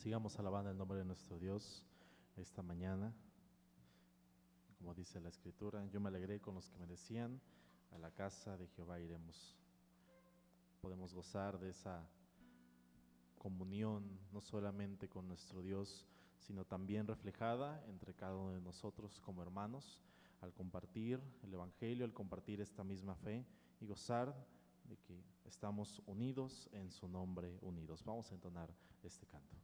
Sigamos alabando el nombre de nuestro Dios esta mañana. Como dice la Escritura, yo me alegré con los que me decían, a la casa de Jehová iremos. Podemos gozar de esa comunión, no solamente con nuestro Dios, sino también reflejada entre cada uno de nosotros como hermanos, al compartir el Evangelio, al compartir esta misma fe y gozar de que estamos unidos en su nombre, unidos. Vamos a entonar este canto.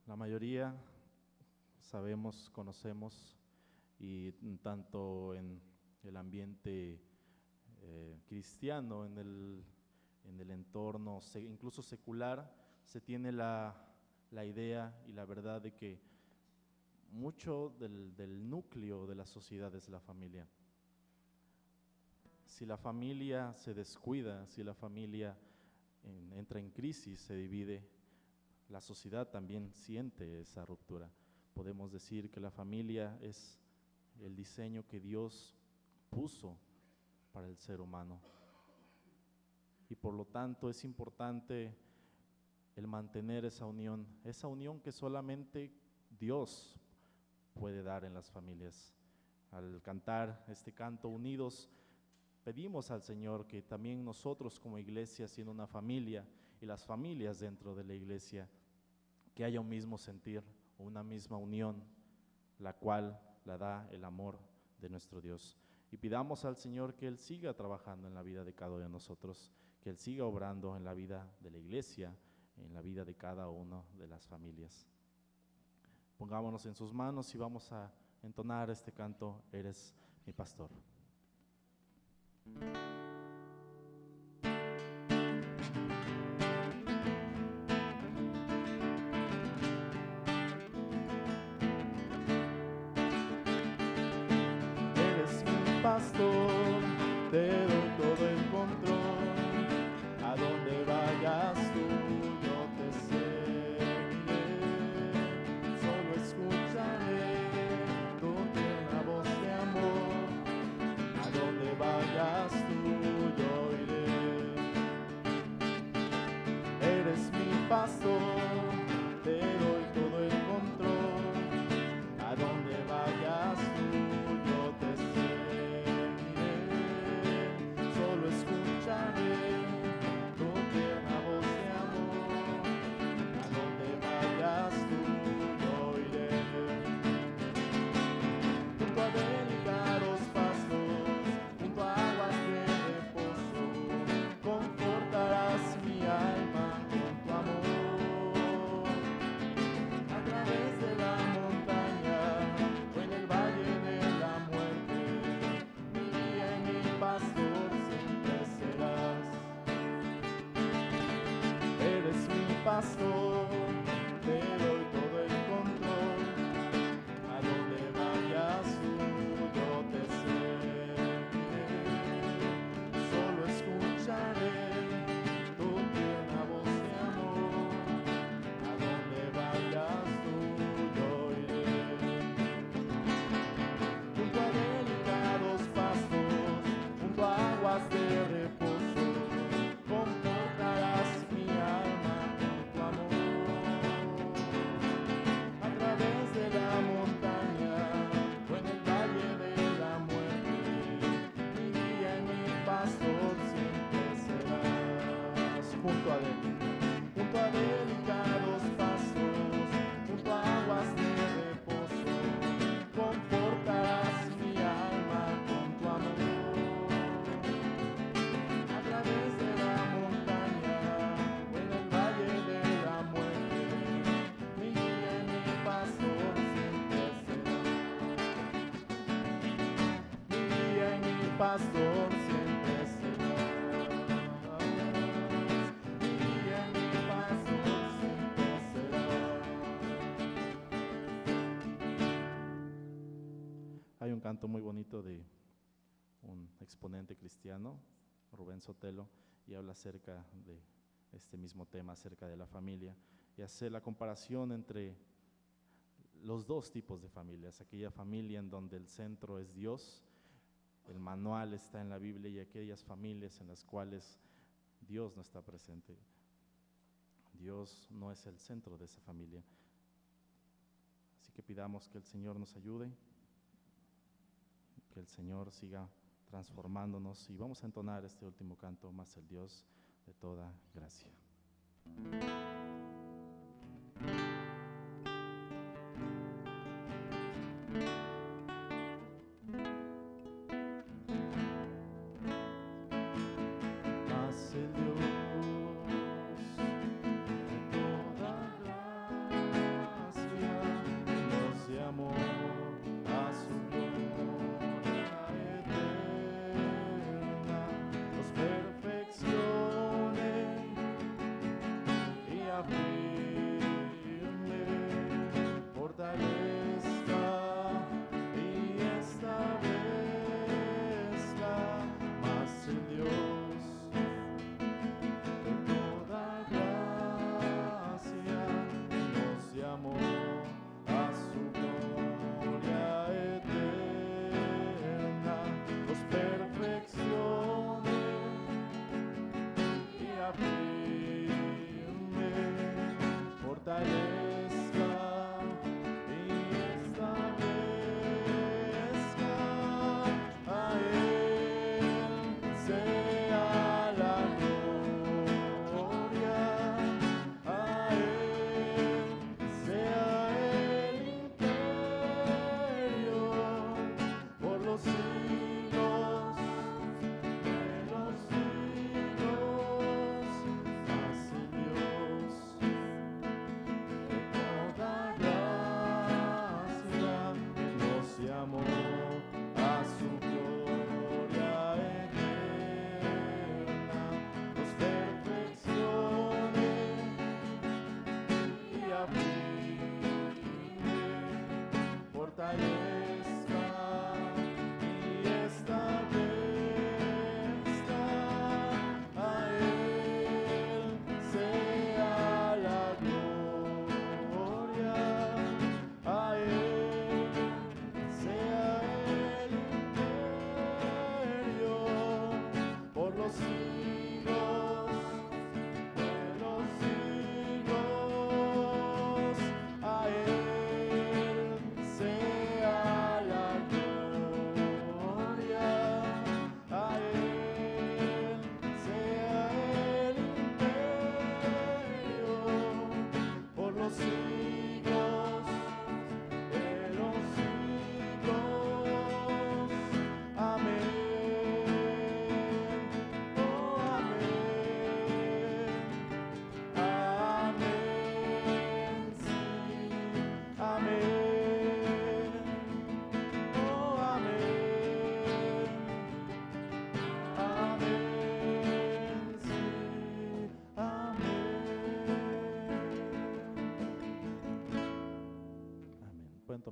La mayoría sabemos, conocemos, y tanto en el ambiente cristiano, en el entorno incluso secular, se tiene la idea y la verdad de que mucho del núcleo de la sociedad es la familia. Si la familia se descuida, si la familia entra en crisis, se divide, la sociedad también siente esa ruptura. Podemos decir que la familia es el diseño que Dios puso para el ser humano. Y por lo tanto es importante el mantener esa unión que solamente Dios puede dar en las familias. Al cantar este canto unidos, pedimos al Señor que también nosotros como iglesia, siendo una familia, y las familias dentro de la iglesia, que haya un mismo sentir, una misma unión, la cual la da el amor de nuestro Dios. Y pidamos al Señor que Él siga trabajando en la vida de cada uno de nosotros, que Él siga obrando en la vida de la iglesia, en la vida de cada una de las familias. Pongámonos en sus manos y vamos a entonar este canto, Eres mi pastor. Eres mi pastor, te doy todo el control. A donde vayas tú, yo te seguiré. Solo escucharé tu tierna voz de amor. A donde vayas tú, yo iré. Eres mi pastor, te doy todo el control. A donde vayas tú, yo te seguiré. Solo escucharé tu tierna voz de amor. A donde vayas tú, yo iré. Junto a delicados pastos, junto a aguas de reposo, confortarás mi alma con tu amor. A través de la montaña o en el valle de la muerte, mi guía y mi pastor siempre serás. Eres mi pastor, te doy todo el control. A donde vayas tú, yo te seguiré. Solo escucharé tu tierna voz de amor. A donde vayas tú, yo iré. Junto a delicados pastos, junto a aguas de reposo, confortarás mi alma con tu amor. A través de la montaña o en el valle de la muerte, mi guía y mi pastor siempre serás. Junto a delicados pastos, junto a aguas de reposo, confortarás mi alma con tu amor. A través de la montaña o en el valle de la muerte, mi guía y mi pastor siempre serás. Mi guía y mi pastor siempre serás. Mi guía y mi pastor siempre serás. Hay un canto muy bonito de un exponente cristiano, Rubén Sotelo, y habla acerca de este mismo tema, acerca de la familia, y hace la comparación entre los dos tipos de familias, aquella familia en donde el centro es Dios, el manual está en la Biblia, y aquellas familias en las cuales Dios no está presente. Dios no es el centro de esa familia. Así que pidamos que el Señor nos ayude, que el Señor siga transformándonos, y vamos a entonar este último canto, Más el Dios de toda gracia. Más el Dios de toda gracia, Dios de amor, a su gloria eterna, los perfeccione y afirme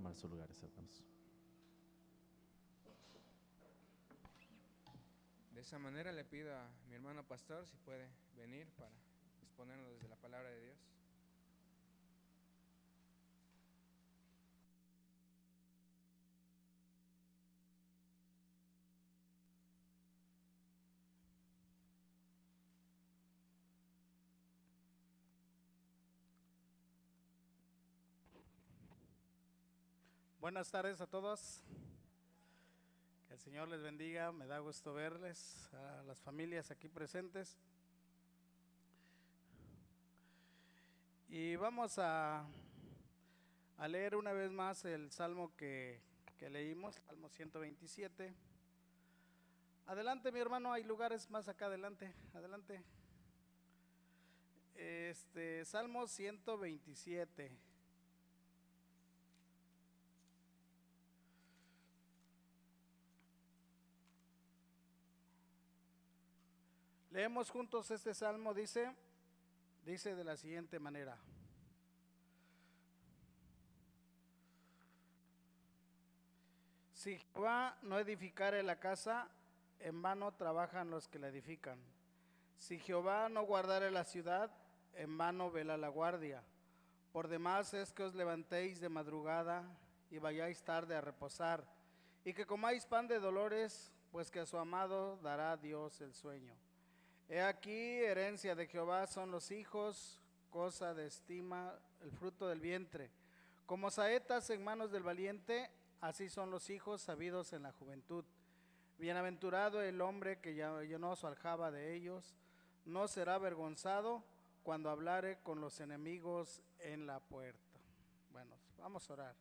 tomar sus lugares, hermanos. De esa manera le pido a mi hermano pastor si puede venir para exponernos desde la palabra de Dios. Buenas tardes a todos. Que el Señor les bendiga. Me da gusto verles, a las familias aquí presentes. Y vamos a leer una vez más el salmo que leímos, Salmo 127. Adelante, mi hermano, hay lugares más acá adelante. Adelante. Salmo 127. Leemos juntos este salmo, dice de la siguiente manera. Si Jehová no edificare la casa, en vano trabajan los que la edifican. Si Jehová no guardare la ciudad, en vano vela la guardia. Por demás es que os levantéis de madrugada y vayáis tarde a reposar, y que comáis pan de dolores, pues que a su amado dará Dios el sueño. He aquí, herencia de Jehová son los hijos, cosa de estima el fruto del vientre. Como saetas en manos del valiente, así son los hijos sabidos en la juventud. Bienaventurado el hombre que llenó su aljaba de ellos, no será avergonzado cuando hablare con los enemigos en la puerta. Bueno, vamos a orar.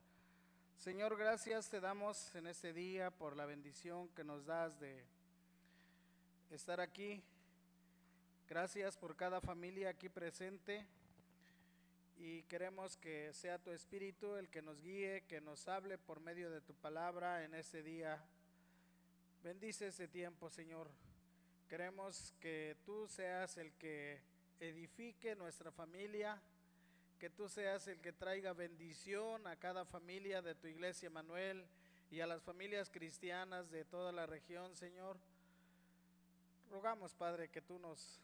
Señor, gracias te damos en este día por la bendición que nos das de estar aquí. Gracias por cada familia aquí presente y queremos que sea tu Espíritu el que nos guíe, que nos hable por medio de tu palabra en este día. Bendice este tiempo, Señor. Queremos que tú seas el que edifique nuestra familia, que tú seas el que traiga bendición a cada familia de tu iglesia, Manuel, y a las familias cristianas de toda la región, Señor. Rogamos, Padre, que tú nos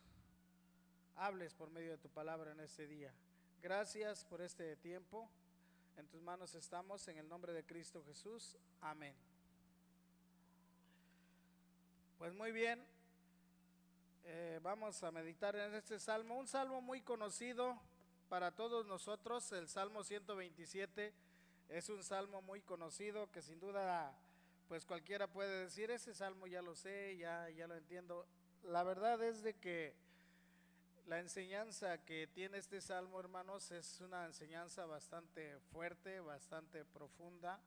hables por medio de tu palabra en este día. Gracias por este tiempo. En tus manos estamos, en el nombre de Cristo Jesús. Amén. Pues muy bien, vamos a meditar en este salmo, un salmo muy conocido para todos nosotros. El Salmo 127 es un salmo muy conocido que sin duda pues cualquiera puede decir, ese salmo ya lo sé, ya lo entiendo. La verdad es de que la enseñanza que tiene este salmo, hermanos, es una enseñanza bastante fuerte, bastante profunda,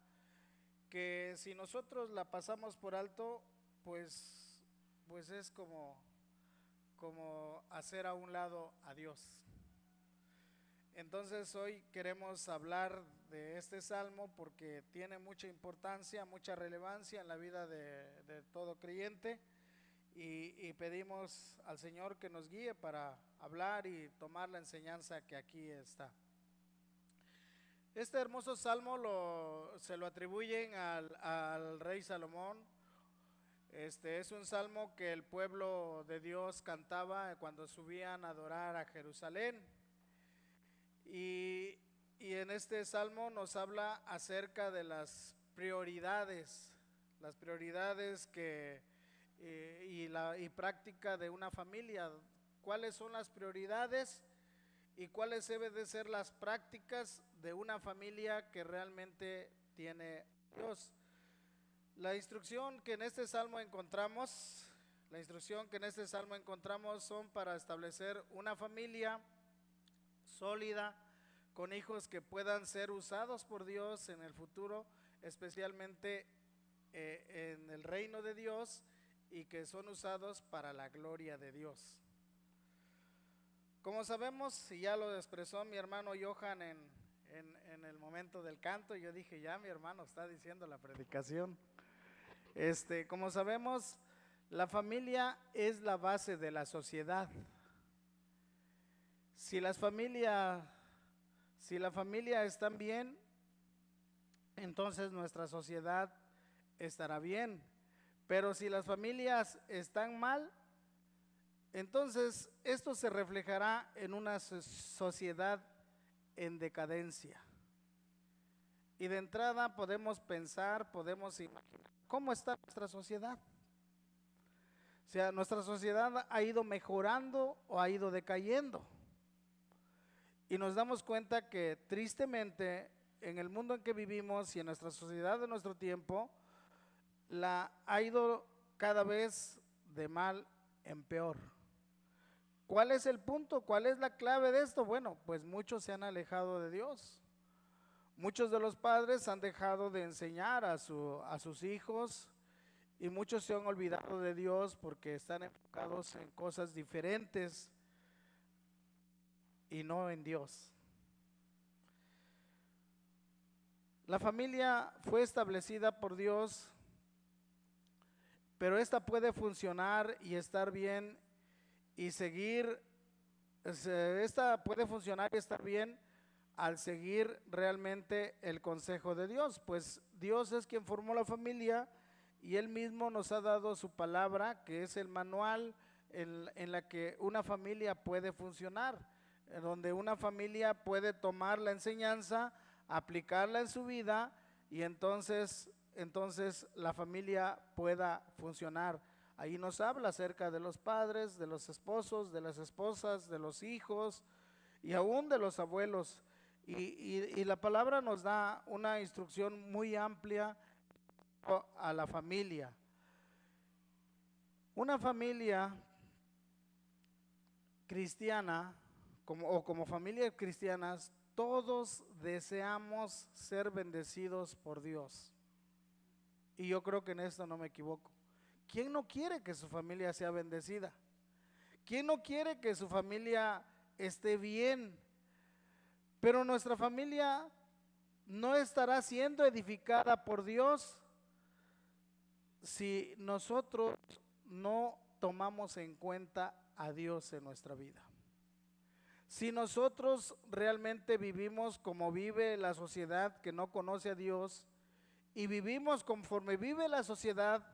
que si nosotros la pasamos por alto, pues es como hacer a un lado a Dios. Entonces hoy queremos hablar de este salmo porque tiene mucha importancia, mucha relevancia en la vida de todo creyente. Y pedimos al Señor que nos guíe para hablar y tomar la enseñanza que aquí está. Este hermoso salmo se lo atribuyen al rey Salomón. Es un salmo que el pueblo de Dios cantaba cuando subían a adorar a Jerusalén. Y en este salmo nos habla acerca de las prioridades que y práctica de una familia. ¿Cuáles son las prioridades y cuáles deben de ser las prácticas de una familia que realmente tiene Dios? La instrucción que en este salmo encontramos son para establecer una familia sólida, con hijos que puedan ser usados por Dios en el futuro, especialmente en el reino de Dios, y que son usados para la gloria de Dios. Como sabemos, y ya lo expresó mi hermano Johan en el momento del canto, yo dije, ya mi hermano está diciendo la predicación. Como sabemos, la familia es la base de la sociedad. Si la familia están bien, entonces nuestra sociedad estará bien. Pero si las familias están mal, entonces esto se reflejará en una sociedad en decadencia. Y de entrada podemos pensar, podemos imaginar cómo está nuestra sociedad. O sea, nuestra sociedad ha ido mejorando o ha ido decayendo. Y nos damos cuenta que tristemente en el mundo en que vivimos y en nuestra sociedad de nuestro tiempo, ha ido cada vez de mal en peor. ¿Cuál es el punto? ¿Cuál es la clave de esto? Bueno, pues muchos se han alejado de Dios. Muchos de los padres han dejado de enseñar a sus hijos y muchos se han olvidado de Dios porque están enfocados en cosas diferentes y no en Dios. La familia fue establecida por Dios, pero esta puede funcionar y estar bien y seguir, esta puede funcionar y estar bien al seguir realmente el consejo de Dios, pues Dios es quien formó la familia y Él mismo nos ha dado su palabra, que es el manual en la que una familia puede funcionar, en donde una familia puede tomar la enseñanza, aplicarla en su vida y entonces la familia pueda funcionar. Ahí nos habla acerca de los padres, de los esposos, de las esposas, de los hijos y aún de los abuelos. Y la palabra nos da una instrucción muy amplia a la familia. Una familia cristiana, como familias cristianas, todos deseamos ser bendecidos por Dios. Y yo creo que en esto no me equivoco. ¿Quién no quiere que su familia sea bendecida? ¿Quién no quiere que su familia esté bien? Pero nuestra familia no estará siendo edificada por Dios si nosotros no tomamos en cuenta a Dios en nuestra vida. Si nosotros realmente vivimos como vive la sociedad que no conoce a Dios y vivimos conforme vive la sociedad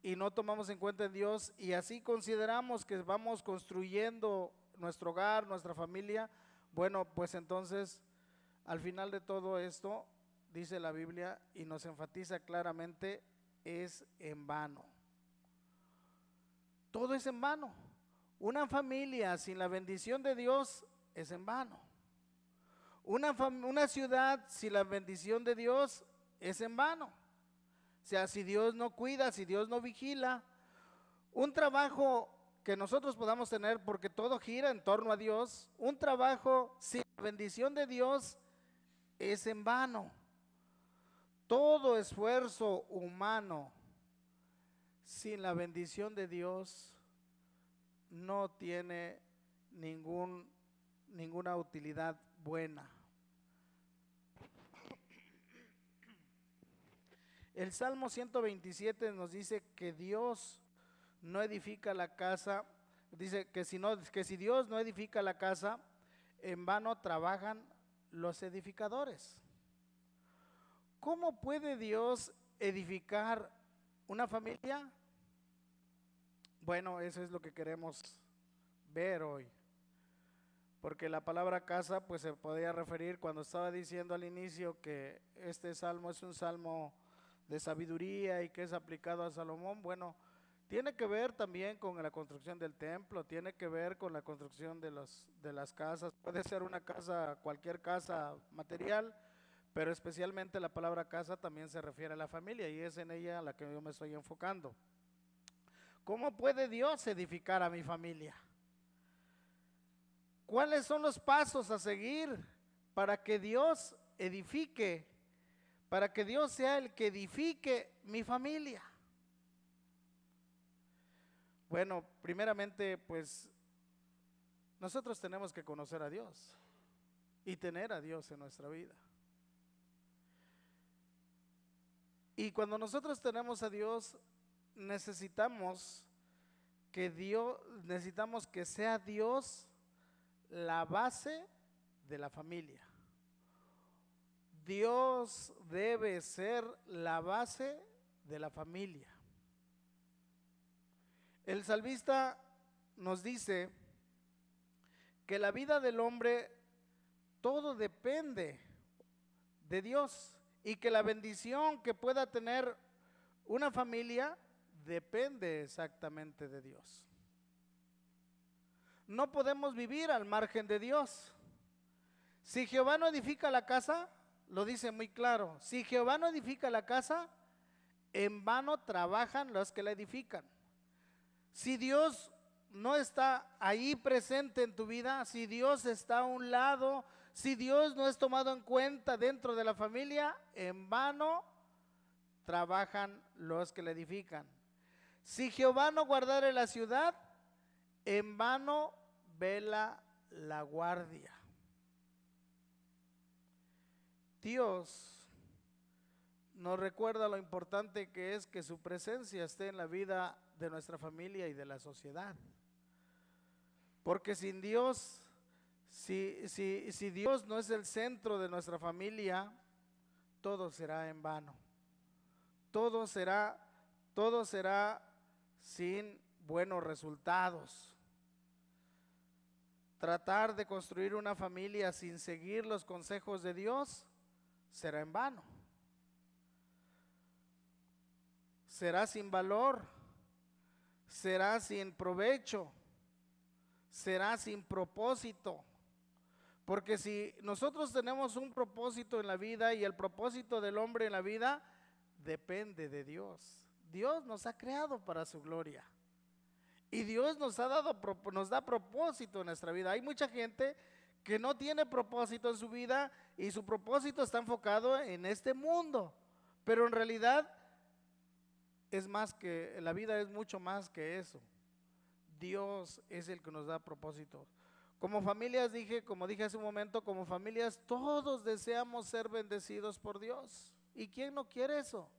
y no tomamos en cuenta a Dios y así consideramos que vamos construyendo nuestro hogar, nuestra familia, bueno, pues entonces al final de todo esto, dice la Biblia y nos enfatiza claramente, es en vano. Todo es en vano. Una familia sin la bendición de Dios es en vano. Una ciudad sin la bendición de Dios es en vano. O sea, si Dios no cuida, si Dios no vigila, un trabajo que nosotros podamos tener, porque todo gira en torno a Dios, un trabajo sin la bendición de Dios es en vano. Todo esfuerzo humano sin la bendición de Dios no tiene ninguna utilidad buena. El Salmo 127 nos dice que Dios no edifica la casa, dice que si Dios no edifica la casa, en vano trabajan los edificadores. ¿Cómo puede Dios edificar una familia? Bueno, eso es lo que queremos ver hoy. Porque la palabra casa pues se podía referir cuando estaba diciendo al inicio que este salmo es un salmo de sabiduría y que es aplicado a Salomón. Bueno, tiene que ver también con la construcción del templo, tiene que ver con la construcción de las casas. Puede ser una casa, cualquier casa material, pero especialmente la palabra casa también se refiere a la familia y es en ella a la que yo me estoy enfocando. ¿Cómo puede Dios edificar a mi familia? ¿Cuáles son los pasos a seguir para que Dios edifique, para que Dios sea el que edifique mi familia? Bueno, primeramente, pues nosotros tenemos que conocer a Dios y tener a Dios en nuestra vida. Y cuando nosotros tenemos a Dios, necesitamos que sea Dios la base de la familia. Dios debe ser la base de la familia. El salmista nos dice que la vida del hombre todo depende de Dios y que la bendición que pueda tener una familia depende exactamente de Dios. No podemos vivir al margen de Dios. Si Jehová no edifica la casa, lo dice muy claro, si Jehová no edifica la casa, en vano trabajan los que la edifican. Si Dios no está ahí presente en tu vida, si Dios está a un lado, si Dios no es tomado en cuenta dentro de la familia, en vano trabajan los que la edifican. Si Jehová no guardare la ciudad, en vano vela la guardia. Dios nos recuerda lo importante que es que su presencia esté en la vida de nuestra familia y de la sociedad. Porque sin Dios, si Dios no es el centro de nuestra familia, todo será en vano. Todo será sin buenos resultados. Tratar de construir una familia sin seguir los consejos de Dios será en vano. Será sin valor, será sin provecho, será sin propósito. Porque si nosotros tenemos un propósito en la vida y el propósito del hombre en la vida depende de Dios. Dios nos ha creado para su gloria. Y Dios nos da propósito en nuestra vida. Hay mucha gente que no tiene propósito en su vida y su propósito está enfocado en este mundo. Pero en realidad la vida es mucho más que eso. Dios es el que nos da propósito. Como familias como dije hace un momento, como familias todos deseamos ser bendecidos por Dios. ¿Y quién no quiere eso?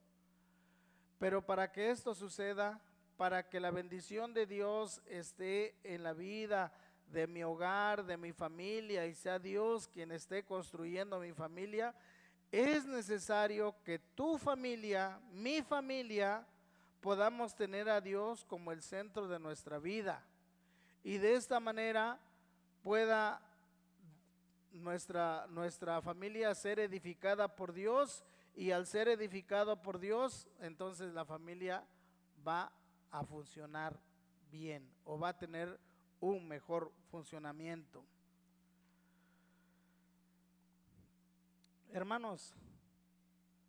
Pero para que esto suceda, para que la bendición de Dios esté en la vida de mi hogar, de mi familia, y sea Dios quien esté construyendo mi familia, es necesario que tu familia, mi familia, podamos tener a Dios como el centro de nuestra vida. Y de esta manera pueda nuestra familia ser edificada por Dios, y al ser edificado por Dios, entonces la familia va a funcionar bien o va a tener un mejor funcionamiento. Hermanos,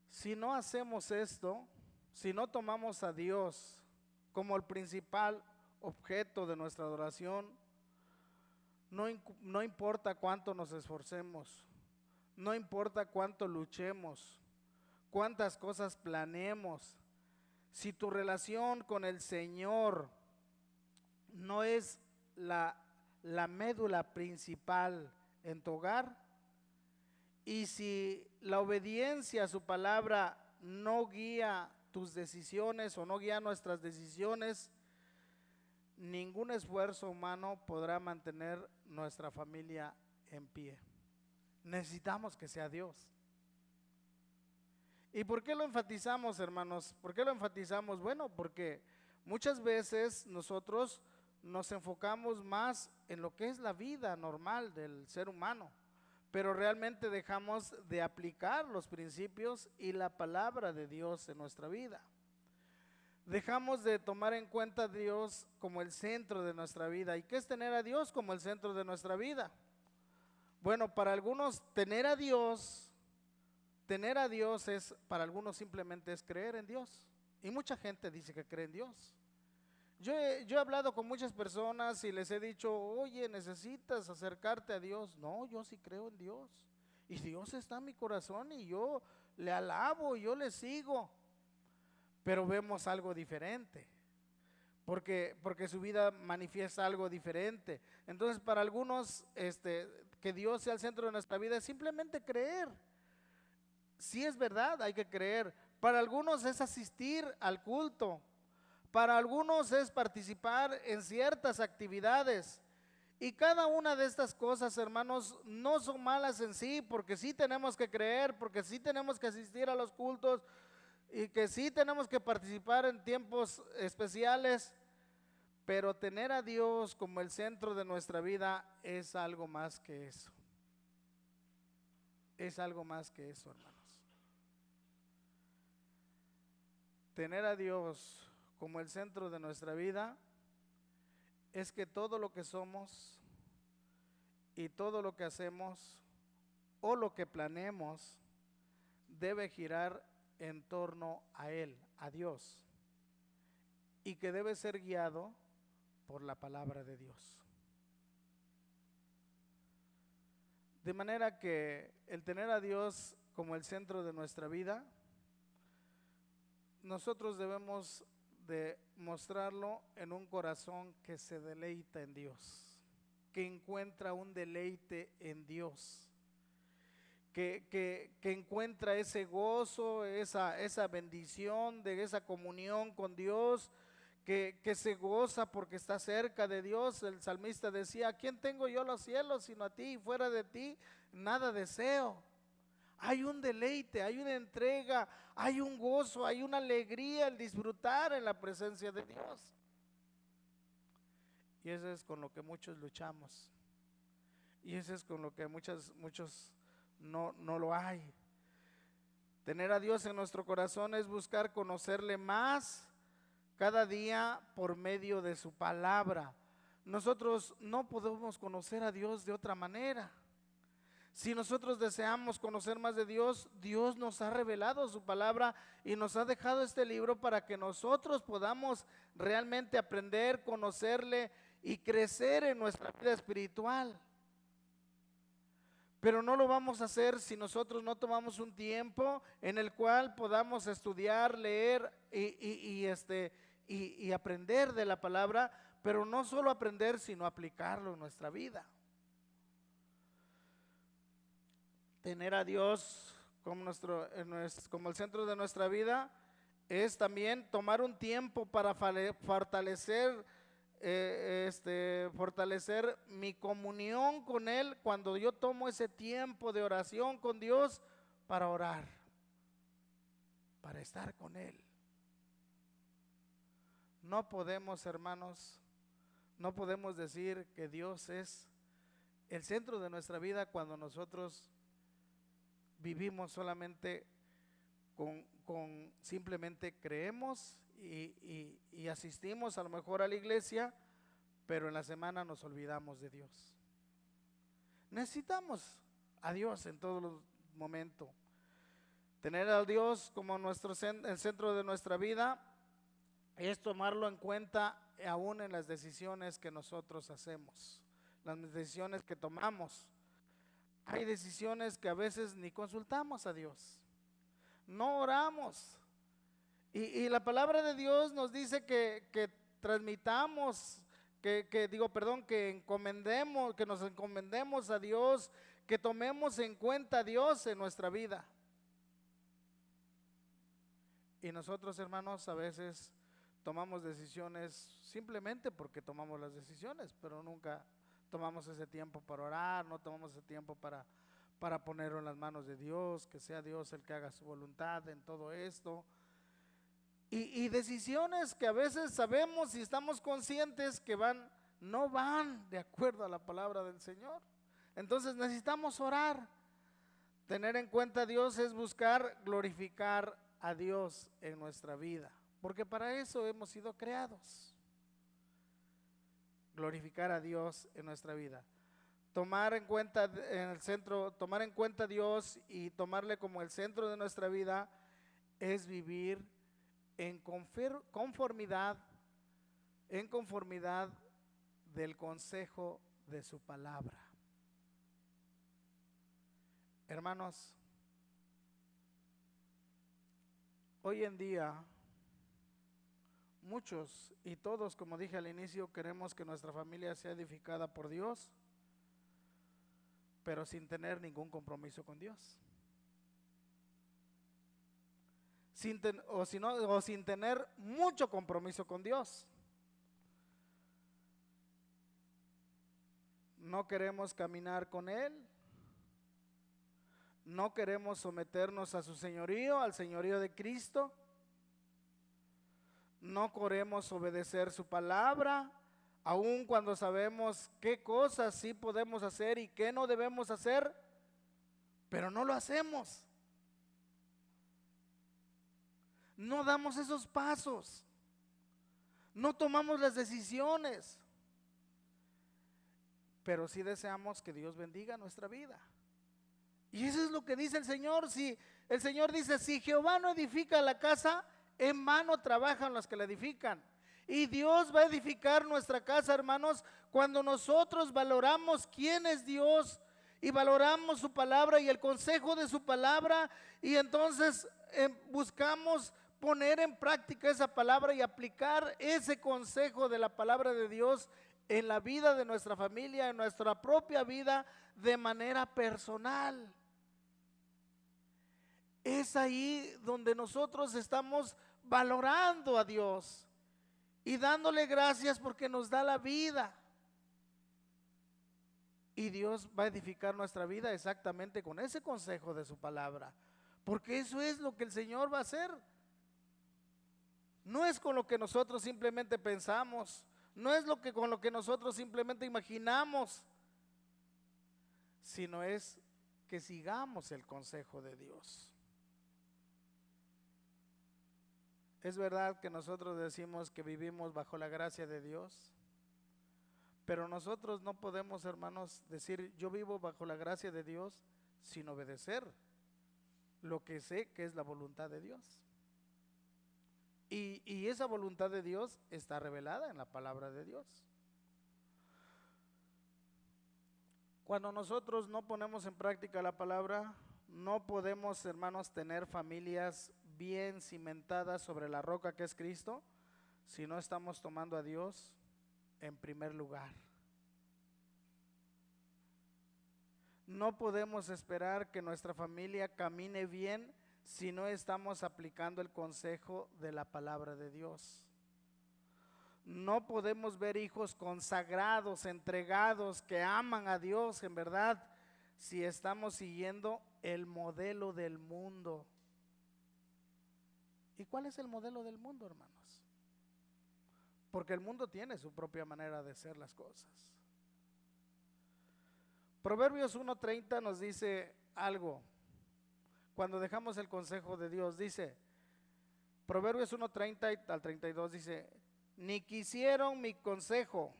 si no hacemos esto, si no tomamos a Dios como el principal objeto de nuestra adoración, no importa cuánto nos esforcemos, no importa cuánto luchemos, cuántas cosas planeemos, si tu relación con el Señor no es la médula principal en tu hogar, y si la obediencia a su palabra no guía tus decisiones o no guía nuestras decisiones, ningún esfuerzo humano podrá mantener nuestra familia en pie. Necesitamos que sea Dios. ¿Y por qué lo enfatizamos, hermanos? ¿Por qué lo enfatizamos? Bueno, porque muchas veces nosotros nos enfocamos más en lo que es la vida normal del ser humano, pero realmente dejamos de aplicar los principios y la palabra de Dios en nuestra vida. Dejamos de tomar en cuenta a Dios como el centro de nuestra vida. ¿Y qué es tener a Dios como el centro de nuestra vida? Bueno, para algunos tener a Dios para algunos simplemente es creer en Dios. Y mucha gente dice que cree en Dios. Yo he hablado con muchas personas y les he dicho, oye, necesitas acercarte a Dios. No, yo sí creo en Dios. Y Dios está en mi corazón y yo le alabo, yo le sigo. Pero vemos algo diferente. Porque su vida manifiesta algo diferente. Entonces, para algunos, que Dios sea el centro de nuestra vida es simplemente creer. Sí, es verdad, hay que creer. Para algunos es asistir al culto. Para algunos es participar en ciertas actividades. Y cada una de estas cosas, hermanos, no son malas en sí, porque sí tenemos que creer, porque sí tenemos que asistir a los cultos y que sí tenemos que participar en tiempos especiales, pero tener a Dios como el centro de nuestra vida es algo más que eso. Es algo más que eso, hermanos. Tener a Dios como el centro de nuestra vida es que todo lo que somos y todo lo que hacemos o lo que planeemos debe girar en torno a Él, a Dios, y que debe ser guiado por la palabra de Dios. De manera que el tener a Dios como el centro de nuestra vida, nosotros debemos de mostrarlo en un corazón que se deleita en Dios, que encuentra un deleite en Dios, que encuentra ese gozo, esa bendición de esa comunión con Dios, que se goza porque está cerca de Dios. El salmista decía: ¿a quién tengo yo los cielos sino a ti? Y fuera de ti nada deseo. Hay un deleite, hay una entrega, hay un gozo, hay una alegría al disfrutar en la presencia de Dios. Y eso es con lo que muchos luchamos. Y eso es con lo que muchos no lo hay. Tener a Dios en nuestro corazón es buscar conocerle más cada día por medio de su palabra. Nosotros no podemos conocer a Dios de otra manera. Si nosotros deseamos conocer más de Dios, Dios nos ha revelado su palabra y nos ha dejado este libro para que nosotros podamos realmente aprender, conocerle y crecer en nuestra vida espiritual. Pero no lo vamos a hacer si nosotros no tomamos un tiempo en el cual podamos estudiar, leer y aprender de la palabra, pero no solo aprender, sino aplicarlo en nuestra vida. Tener a Dios como el centro de nuestra vida es también tomar un tiempo para fortalecer mi comunión con Él. Cuando yo tomo ese tiempo de oración con Dios para orar, para estar con Él. No podemos, hermanos, no podemos decir que Dios es el centro de nuestra vida cuando nosotros vivimos solamente con simplemente creemos y asistimos a lo mejor a la iglesia, pero en la semana nos olvidamos de Dios. Necesitamos a Dios en todo los momentos. Tener a Dios como el centro de nuestra vida es tomarlo en cuenta aún en las decisiones que nosotros hacemos, las decisiones que tomamos. Hay decisiones que a veces ni consultamos a Dios, no oramos. Y la palabra de Dios nos dice que transmitamos, que encomendemos, que nos encomendemos a Dios, que tomemos en cuenta a Dios en nuestra vida. Y nosotros, hermanos, a veces tomamos decisiones simplemente porque tomamos las decisiones, pero nunca tomamos ese tiempo para orar, no tomamos ese tiempo para ponerlo en las manos de Dios, que sea Dios el que haga su voluntad en todo esto. Y decisiones que a veces sabemos y estamos conscientes que no van de acuerdo a la palabra del Señor. Entonces necesitamos orar. Tener en cuenta a Dios es buscar glorificar a Dios en nuestra vida, porque para eso hemos sido creados. Glorificar a Dios en nuestra vida. Tomar en cuenta a Dios y tomarle como el centro de nuestra vida es vivir en conformidad del consejo de su palabra. Hermanos, hoy en día muchos y todos, como dije al inicio, queremos que nuestra familia sea edificada por Dios, pero sin tener ningún compromiso con Dios. Sin tener mucho compromiso con Dios. no queremos caminar con Él, no queremos someternos a su señorío, al señorío de Cristo, no queremos obedecer su palabra, aun cuando sabemos qué cosas sí podemos hacer y qué no debemos hacer, pero no lo hacemos. No damos esos pasos, no tomamos las decisiones, pero sí deseamos que Dios bendiga nuestra vida. Y eso es lo que dice el Señor. Si el Señor dice, si Jehová no edifica la casa, en vano trabajan los que la edifican. Y Dios va a edificar nuestra casa, hermanos, cuando nosotros valoramos quién es Dios y valoramos su palabra y el consejo de su palabra, y entonces buscamos poner en práctica esa palabra y aplicar ese consejo de la palabra de Dios en la vida de nuestra familia, en nuestra propia vida, de manera personal. Es ahí donde nosotros estamos valorando a Dios y dándole gracias porque nos da la vida. Y Dios va a edificar nuestra vida exactamente con ese consejo de su palabra, porque eso es lo que el Señor va a hacer. No es con lo que nosotros simplemente pensamos, no es con lo que nosotros simplemente imaginamos, sino es que sigamos el consejo de Dios. Es verdad que nosotros decimos que vivimos bajo la gracia de Dios, pero nosotros no podemos, hermanos, decir yo vivo bajo la gracia de Dios sin obedecer lo que sé que es la voluntad de Dios. Y esa voluntad de Dios está revelada en la palabra de Dios. Cuando nosotros no ponemos en práctica la palabra, no podemos, hermanos, tener familias bien cimentadas sobre la roca que es Cristo, si no estamos tomando a Dios en primer lugar. No podemos esperar que nuestra familia camine bien si no estamos aplicando el consejo de la palabra de Dios. No podemos ver hijos consagrados, entregados, que aman a Dios en verdad, si estamos siguiendo el modelo del mundo. ¿Y cuál es el modelo del mundo, hermanos? Porque el mundo tiene su propia manera de hacer las cosas. Proverbios 1:30 nos dice algo. Cuando dejamos el consejo de Dios, dice, Proverbios 1:30 al 32 dice, ni quisieron mi consejo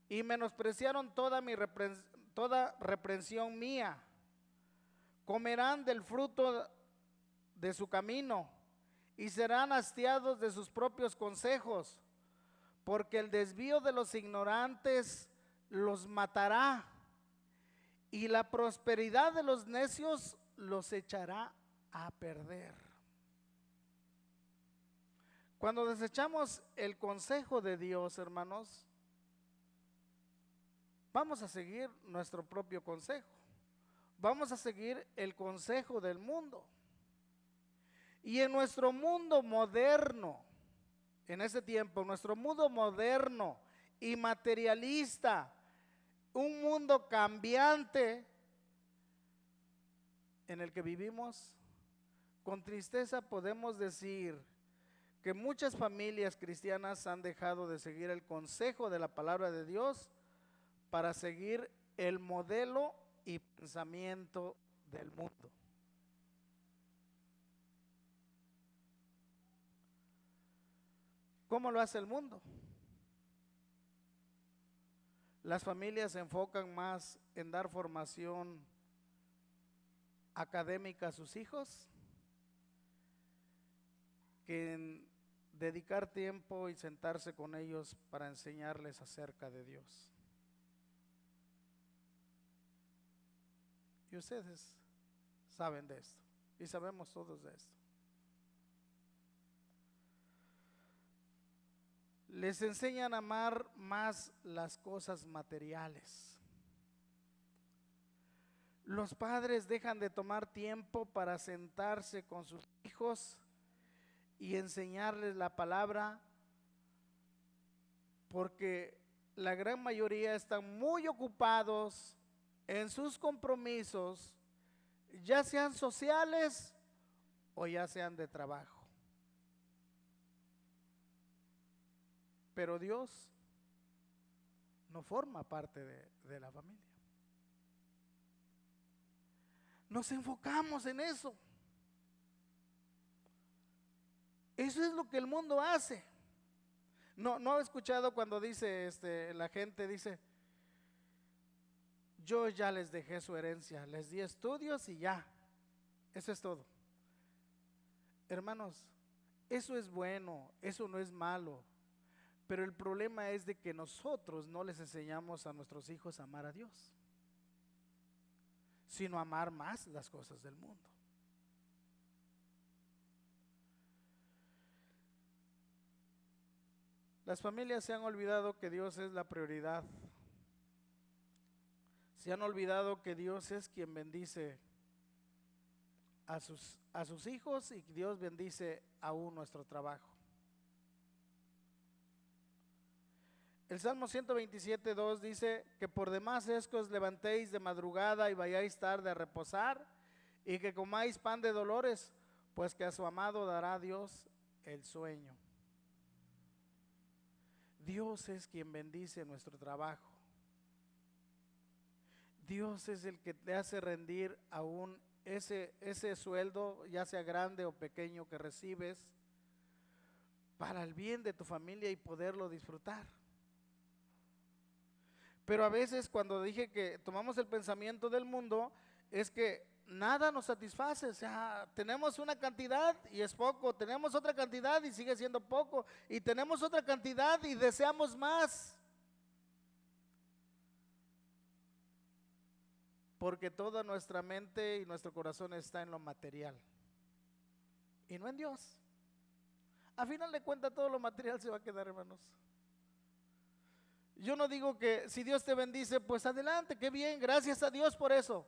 y menospreciaron toda reprensión mía. Comerán del fruto de su camino y serán hastiados de sus propios consejos, porque el desvío de los ignorantes los matará y la prosperidad de los necios los echará a perder. Cuando desechamos el consejo de Dios, hermanos, vamos a seguir nuestro propio consejo. Vamos a seguir el consejo del mundo. Y en nuestro mundo moderno, en ese tiempo, nuestro mundo moderno y materialista, un mundo cambiante en el que vivimos, con tristeza podemos decir que muchas familias cristianas han dejado de seguir el consejo de la palabra de Dios para seguir el modelo y pensamiento del mundo. ¿Cómo lo hace el mundo? Las familias se enfocan más en dar formación académica a sus hijos que en dedicar tiempo y sentarse con ellos para enseñarles acerca de Dios. Y ustedes saben de esto, y sabemos todos de esto. Les enseñan a amar más las cosas materiales. Los padres dejan de tomar tiempo para sentarse con sus hijos y enseñarles la palabra, porque la gran mayoría están muy ocupados en sus compromisos, ya sean sociales o ya sean de trabajo. Pero Dios no forma parte de la familia. Nos enfocamos en eso. Eso es lo que el mundo hace. No he escuchado cuando dice la gente dice, yo ya les dejé su herencia, les di estudios y ya, eso es todo. Hermanos, eso es bueno, eso no es malo, pero el problema es de que nosotros no les enseñamos a nuestros hijos a amar a Dios, sino a amar más las cosas del mundo. Las familias se han olvidado que Dios es la prioridad. Se han olvidado que Dios es quien bendice a sus hijos y Dios bendice aún nuestro trabajo. El Salmo 127:2 dice que por demás es que os levantéis de madrugada y vayáis tarde a reposar y que comáis pan de dolores, pues que a su amado dará Dios el sueño. Dios es quien bendice nuestro trabajo. Dios es el que te hace rendir aún ese sueldo, ya sea grande o pequeño, que recibes para el bien de tu familia y poderlo disfrutar. Pero a veces cuando dije que tomamos el pensamiento del mundo, es que nada nos satisface. O sea, tenemos una cantidad y es poco, tenemos otra cantidad y sigue siendo poco, y tenemos otra cantidad y deseamos más. Porque toda nuestra mente y nuestro corazón está en lo material y no en Dios. A final de cuentas todo lo material se va a quedar, hermanos. Yo no digo que si Dios te bendice, pues adelante, qué bien, gracias a Dios por eso.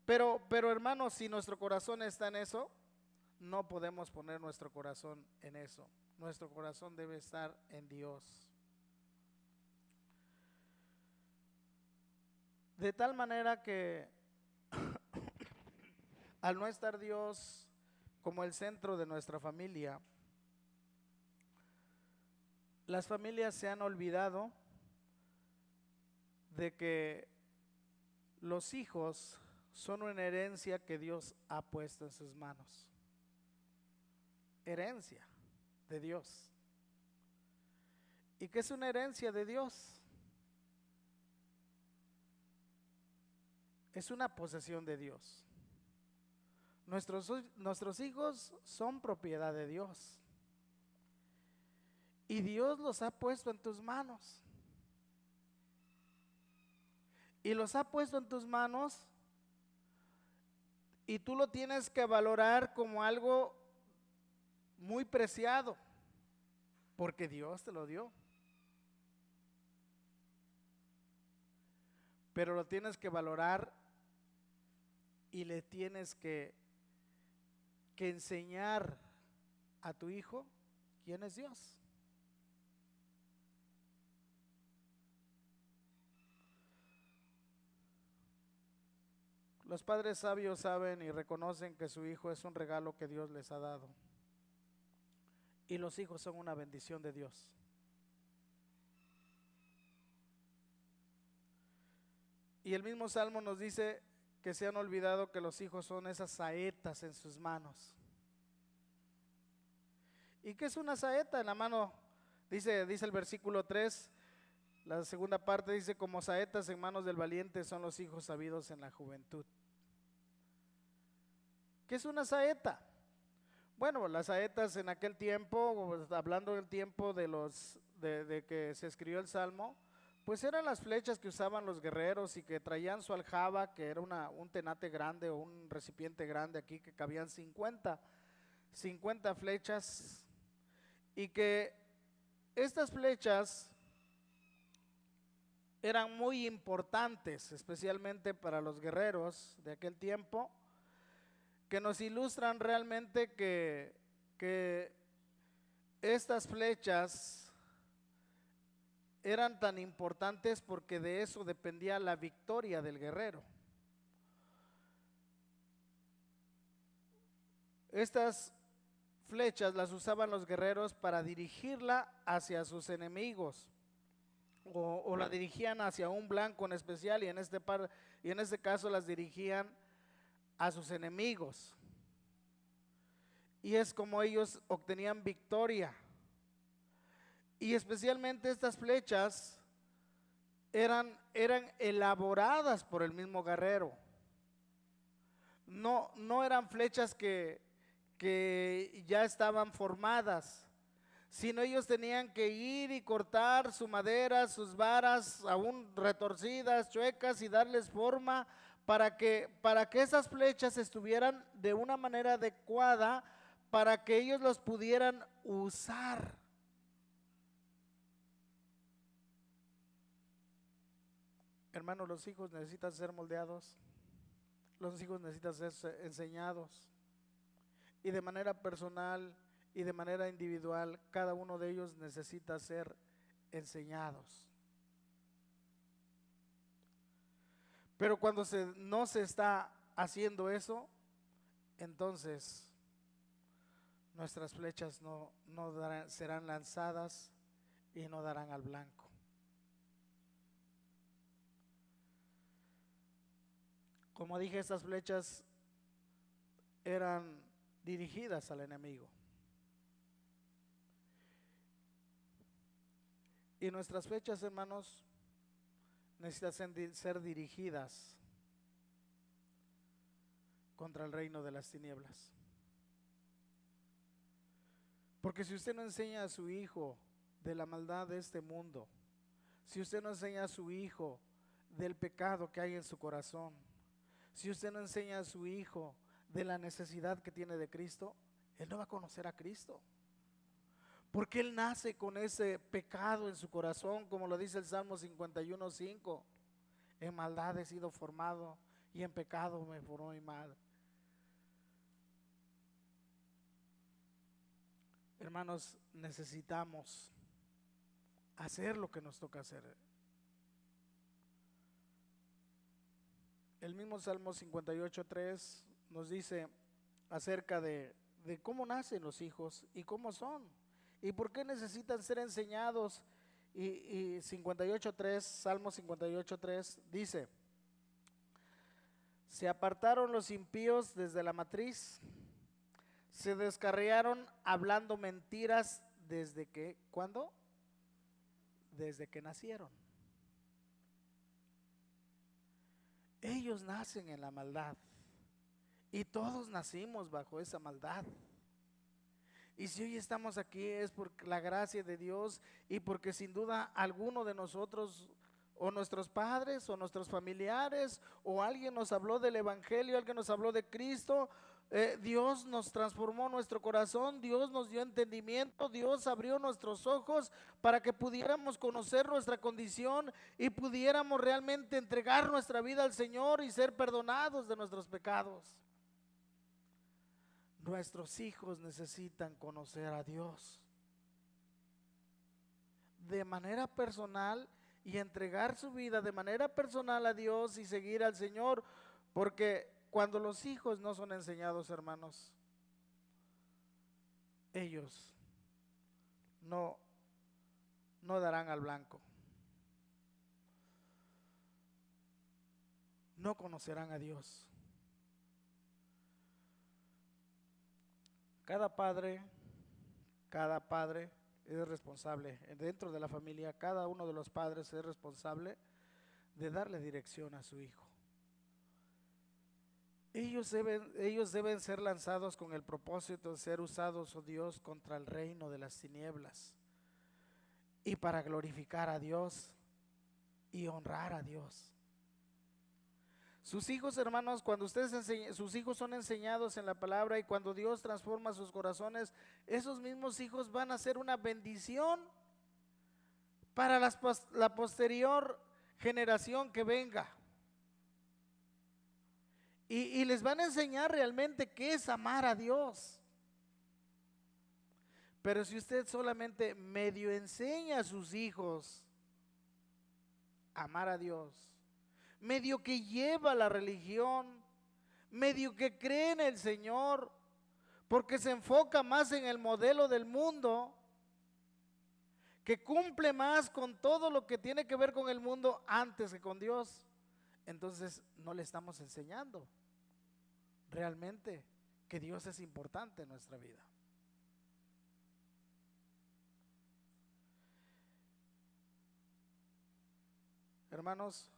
Pero hermanos, si nuestro corazón está en eso, no podemos poner nuestro corazón en eso. Nuestro corazón debe estar en Dios. De tal manera que al no estar Dios como el centro de nuestra familia, las familias se han olvidado de que los hijos son una herencia que Dios ha puesto en sus manos. Herencia de Dios. ¿Y qué es una herencia de Dios? Es una posesión de Dios. Nuestros hijos son propiedad de Dios. Y Dios los ha puesto en tus manos. Y los ha puesto en tus manos y tú lo tienes que valorar como algo muy preciado, porque Dios te lo dio. Pero lo tienes que valorar y le tienes que enseñar a tu hijo quién es Dios. Los padres sabios saben y reconocen que su hijo es un regalo que Dios les ha dado. Y los hijos son una bendición de Dios. Y el mismo Salmo nos dice que se han olvidado que los hijos son esas saetas en sus manos. ¿Y qué es una saeta en la mano? Dice el versículo 3, la segunda parte dice, como saetas en manos del valiente son los hijos sabidos en la juventud. ¿Qué es una saeta? Bueno, las saetas en aquel tiempo, hablando del tiempo de que se escribió el Salmo, pues eran las flechas que usaban los guerreros y que traían su aljaba, que era un tenate grande o un recipiente grande aquí que cabían 50 flechas, y que estas flechas eran muy importantes, especialmente para los guerreros de aquel tiempo, que nos ilustran realmente que estas flechas eran tan importantes porque de eso dependía la victoria del guerrero. Estas flechas las usaban los guerreros para dirigirla hacia sus enemigos o la dirigían hacia un blanco en especial y en este caso las dirigían a sus enemigos. Y es como ellos obtenían victoria. Y especialmente estas flechas eran elaboradas por el mismo guerrero. No eran flechas que ya estaban formadas, sino ellos tenían que ir y cortar su madera, sus varas aún retorcidas, chuecas, y darles forma para que esas flechas estuvieran de una manera adecuada para que ellos los pudieran usar. Hermanos, los hijos necesitan ser moldeados, los hijos necesitan ser enseñados, y de manera personal y de manera individual, cada uno de ellos necesita ser enseñados. Pero cuando no se está haciendo eso, entonces nuestras flechas serán lanzadas y no darán al blanco. Como dije, estas flechas eran dirigidas al enemigo. Y nuestras flechas, hermanos, necesitan ser dirigidas contra el reino de las tinieblas. Porque si usted no enseña a su hijo de la maldad de este mundo, si usted no enseña a su hijo del pecado que hay en su corazón, si usted no enseña a su hijo de la necesidad que tiene de Cristo, él no va a conocer a Cristo. Porque él nace con ese pecado en su corazón, como lo dice el Salmo 51:5. En maldad he sido formado y en pecado me formó mi madre. Hermanos, necesitamos hacer lo que nos toca hacer. El mismo Salmo 58:3 nos dice acerca de cómo nacen los hijos y cómo son y por qué necesitan ser enseñados. Y 58:3, Salmo 58:3 dice: se apartaron los impíos desde la matriz, se descarriaron hablando mentiras desde que, ¿cuándo? Desde que nacieron. Ellos nacen en la maldad y todos nacimos bajo esa maldad. Y si hoy estamos aquí es por la gracia de Dios y porque sin duda alguno de nosotros o nuestros padres o nuestros familiares o alguien nos habló del evangelio, alguien nos habló de Cristo. Dios nos transformó nuestro corazón, Dios nos dio entendimiento, Dios abrió nuestros ojos para que pudiéramos conocer nuestra condición y pudiéramos realmente entregar nuestra vida al Señor y ser perdonados de nuestros pecados. Nuestros hijos necesitan conocer a Dios de manera personal y entregar su vida de manera personal a Dios y seguir al Señor, porque cuando los hijos no son enseñados, hermanos, ellos no darán al blanco, no conocerán a Dios. Cada padre es responsable, dentro de la familia, cada uno de los padres es responsable de darle dirección a su hijo. Ellos deben ser lanzados con el propósito de ser usados, oh Dios, contra el reino de las tinieblas y para glorificar a Dios y honrar a Dios. Sus hijos, hermanos, cuando sus hijos son enseñados en la palabra y cuando Dios transforma sus corazones, esos mismos hijos van a ser una bendición para la posterior generación que venga. Y les van a enseñar realmente qué es amar a Dios. Pero si usted solamente medio enseña a sus hijos amar a Dios, medio que lleva la religión, medio que cree en el Señor, porque se enfoca más en el modelo del mundo, que cumple más con todo lo que tiene que ver con el mundo antes que con Dios. Entonces no le estamos enseñando realmente que Dios es importante en nuestra vida. Hermanos,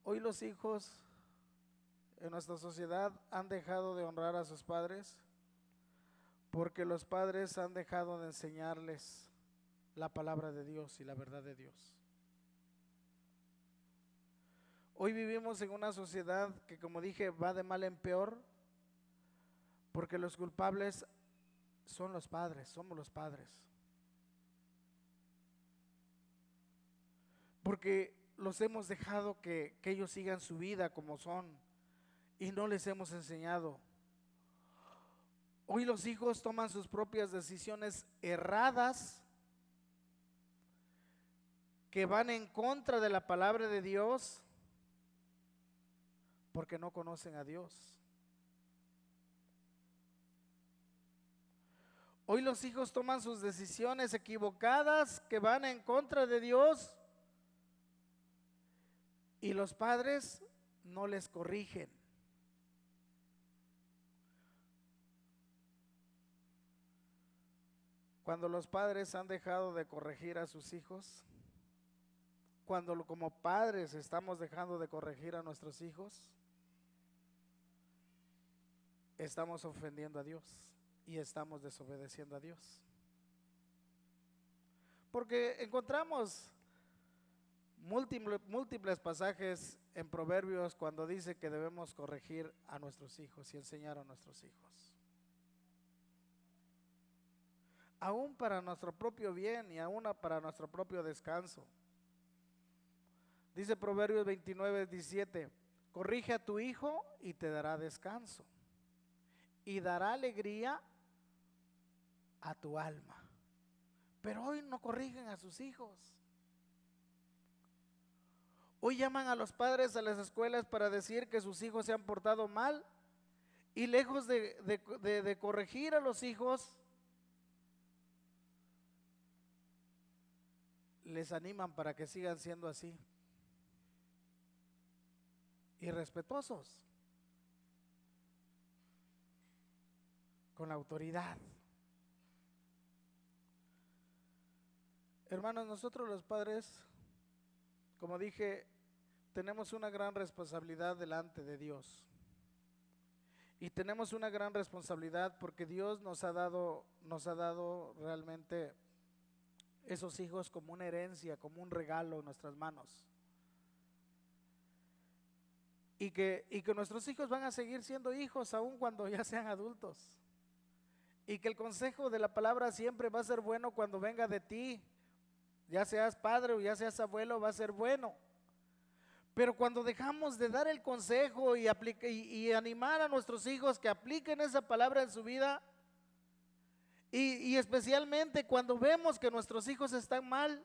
hoy los hijos en nuestra sociedad han dejado de honrar a sus padres porque los padres han dejado de enseñarles la palabra de Dios y la verdad de Dios. Hoy vivimos en una sociedad que, como dije, va de mal en peor porque los culpables son los padres, somos los padres. Porque los hemos dejado que ellos sigan su vida como son y no les hemos enseñado. Hoy los hijos toman sus propias decisiones erradas que van en contra de la palabra de Dios porque no conocen a Dios. Hoy los hijos toman sus decisiones equivocadas que van en contra de Dios y los padres no les corrigen. Cuando los padres han dejado de corregir a sus hijos, cuando como padres estamos dejando de corregir a nuestros hijos, estamos ofendiendo a Dios y estamos desobedeciendo a Dios. Porque encontramos múltiples pasajes en Proverbios cuando dice que debemos corregir a nuestros hijos y enseñar a nuestros hijos. Aún para nuestro propio bien y aún para nuestro propio descanso. Dice Proverbios 29:17, corrige a tu hijo y te dará descanso y dará alegría a tu alma. Pero hoy no corrigen a sus hijos. Hoy llaman a los padres a las escuelas para decir que sus hijos se han portado mal y lejos de corregir a los hijos, les animan para que sigan siendo así, irrespetuosos con la autoridad. Hermanos, nosotros los padres, como dije, tenemos una gran responsabilidad delante de Dios. Y tenemos una gran responsabilidad porque Dios nos ha dado realmente esos hijos como una herencia, como un regalo en nuestras manos. Y que nuestros hijos van a seguir siendo hijos aun cuando ya sean adultos. Y que el consejo de la palabra siempre va a ser bueno cuando venga de ti. Ya seas padre o ya seas abuelo, va a ser bueno. Pero cuando dejamos de dar el consejo y animar a nuestros hijos que apliquen esa palabra en su vida, y especialmente cuando vemos que nuestros hijos están mal,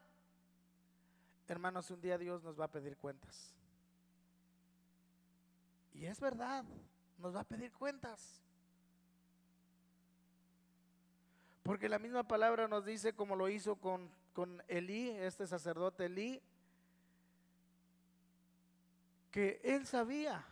hermanos, un día Dios nos va a pedir cuentas. Y es verdad, nos va a pedir cuentas. Porque la misma palabra nos dice, como lo hizo con Elí, este sacerdote Elí, que él sabía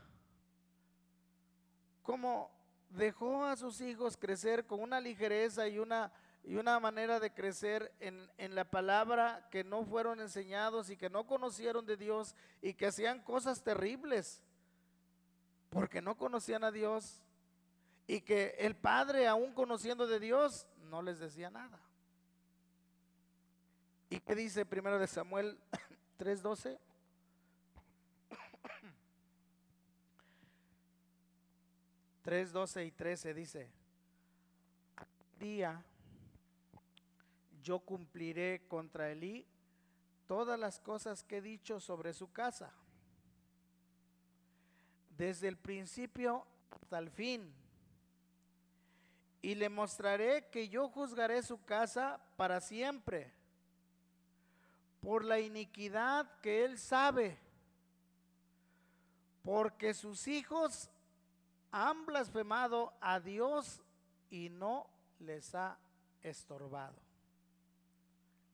cómo dejó a sus hijos crecer con una ligereza y una manera de crecer en la palabra, que no fueron enseñados y que no conocieron de Dios y que hacían cosas terribles porque no conocían a Dios, y que el padre, aún conociendo de Dios, no les decía nada. ¿Y qué dice 1 Samuel 3:12? 3:12 y 13 dice: aquel día yo cumpliré contra Elí todas las cosas que he dicho sobre su casa, desde el principio hasta el fin, y le mostraré que yo juzgaré su casa para siempre, por la iniquidad que él sabe, porque sus hijos han blasfemado a Dios y no les ha estorbado.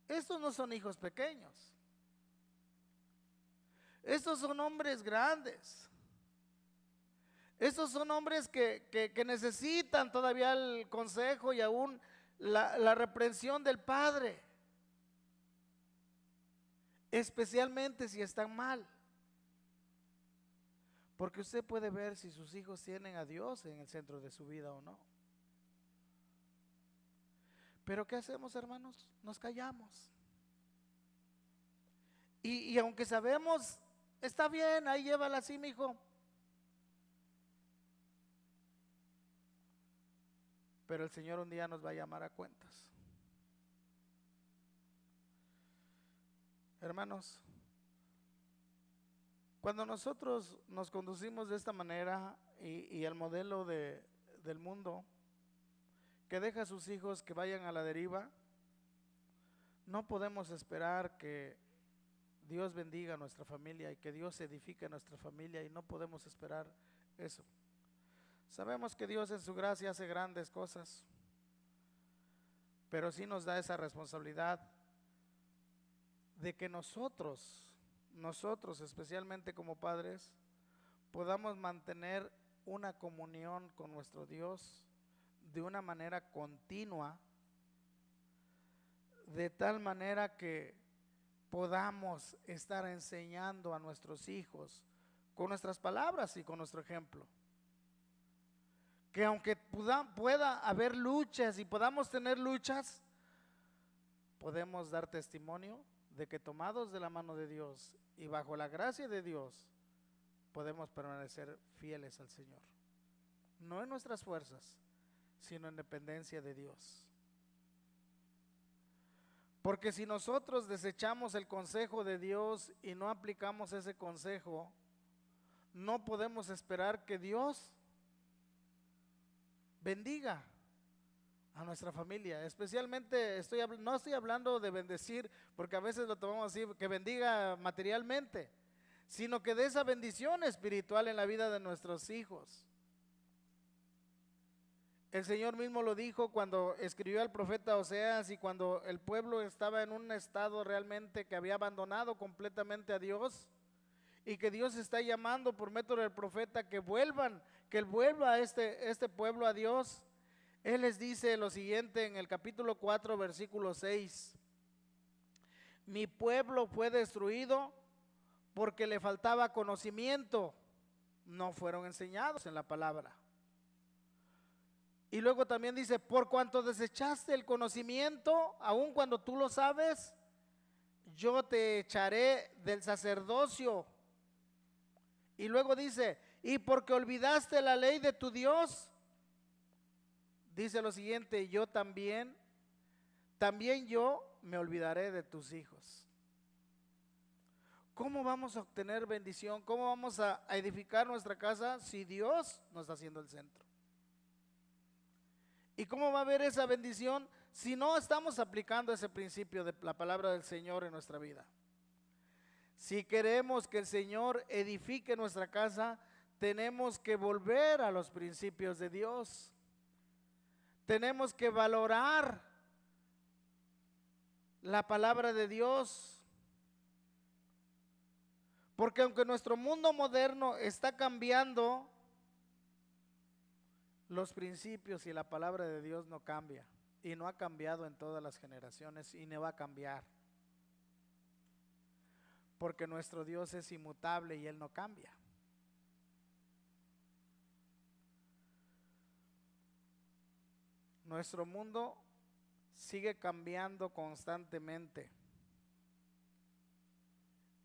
Estos no son hijos pequeños. Estos son hombres grandes. Estos son hombres que necesitan todavía el consejo y aún la reprensión del Padre, especialmente si están mal. Porque usted puede ver si sus hijos tienen a Dios en el centro de su vida o no. Pero ¿qué hacemos, hermanos? Nos callamos. Y aunque sabemos, está bien, ahí llévala así, mijo. Pero el Señor un día nos va a llamar a cuentas. Hermanos, cuando nosotros nos conducimos de esta manera y el modelo del mundo, que deja a sus hijos que vayan a la deriva, no podemos esperar que Dios bendiga a nuestra familia y que Dios edifique a nuestra familia, y no podemos esperar eso. Sabemos que Dios en su gracia hace grandes cosas, pero sí nos da esa responsabilidad de que nosotros especialmente como padres, podamos mantener una comunión con nuestro Dios de una manera continua, de tal manera que podamos estar enseñando a nuestros hijos con nuestras palabras y con nuestro ejemplo. Que aunque pueda haber luchas y podamos tener luchas, podemos dar testimonio de que tomados de la mano de Dios y bajo la gracia de Dios, podemos permanecer fieles al Señor. No en nuestras fuerzas, sino en dependencia de Dios. Porque si nosotros desechamos el consejo de Dios y no aplicamos ese consejo, no podemos esperar que Dios bendiga a nuestra familia. Especialmente no estoy hablando de bendecir, porque a veces lo tomamos así, que bendiga materialmente, sino que dé esa bendición espiritual en la vida de nuestros hijos. El Señor mismo lo dijo cuando escribió al profeta Oseas, y cuando el pueblo estaba en un estado realmente que había abandonado completamente a Dios, y que Dios está llamando por método del profeta que vuelva este pueblo a Dios. Él les dice lo siguiente en el capítulo 4, versículo 6: mi pueblo fue destruido porque le faltaba conocimiento, no fueron enseñados en la palabra. Y luego también dice: por cuanto desechaste el conocimiento, aun cuando tú lo sabes, yo te echaré del sacerdocio. Y luego dice: y porque olvidaste la ley de tu Dios, dice lo siguiente: yo también yo me olvidaré de tus hijos. ¿Cómo vamos a obtener bendición? ¿Cómo vamos a edificar nuestra casa si Dios nos está haciendo el centro? ¿Y cómo va a haber esa bendición si no estamos aplicando ese principio de la palabra del Señor en nuestra vida? Si queremos que el Señor edifique nuestra casa, tenemos que volver a los principios de Dios. Tenemos que valorar la palabra de Dios. Porque aunque nuestro mundo moderno está cambiando, los principios y la palabra de Dios no cambia, y no ha cambiado en todas las generaciones y no va a cambiar, porque nuestro Dios es inmutable y Él no cambia. Nuestro mundo sigue cambiando constantemente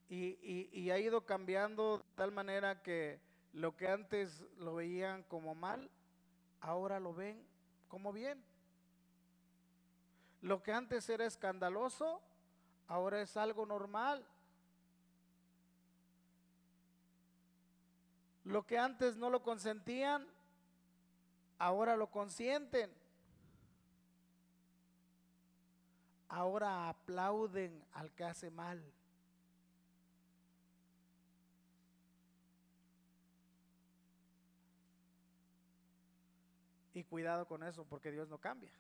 y ha ido cambiando de tal manera que lo que antes lo veían como mal, ahora lo ven como bien. Lo que antes era escandaloso, ahora es algo normal. Lo que antes no lo consentían, ahora lo consienten. ahora aplauden al que hace mal. Y cuidado con eso, porque Dios no cambia.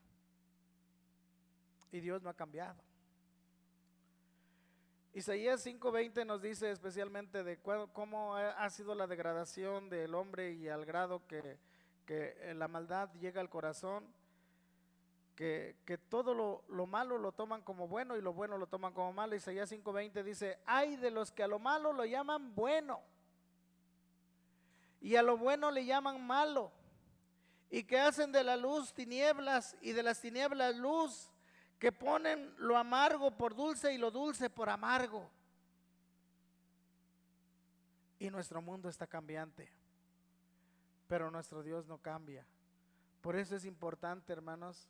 Y Dios no ha cambiado. Isaías 5:20 nos dice especialmente de cómo ha sido la degradación del hombre y al grado que la maldad llega al corazón, que todo lo malo lo toman como bueno y lo bueno lo toman como malo. Isaías 5:20 dice: ay de los que a lo malo lo llaman bueno y a lo bueno le llaman malo, y que hacen de la luz tinieblas y de las tinieblas luz, que ponen lo amargo por dulce y lo dulce por amargo. Y nuestro mundo está cambiante, pero nuestro Dios no cambia. Por eso es importante, hermanos,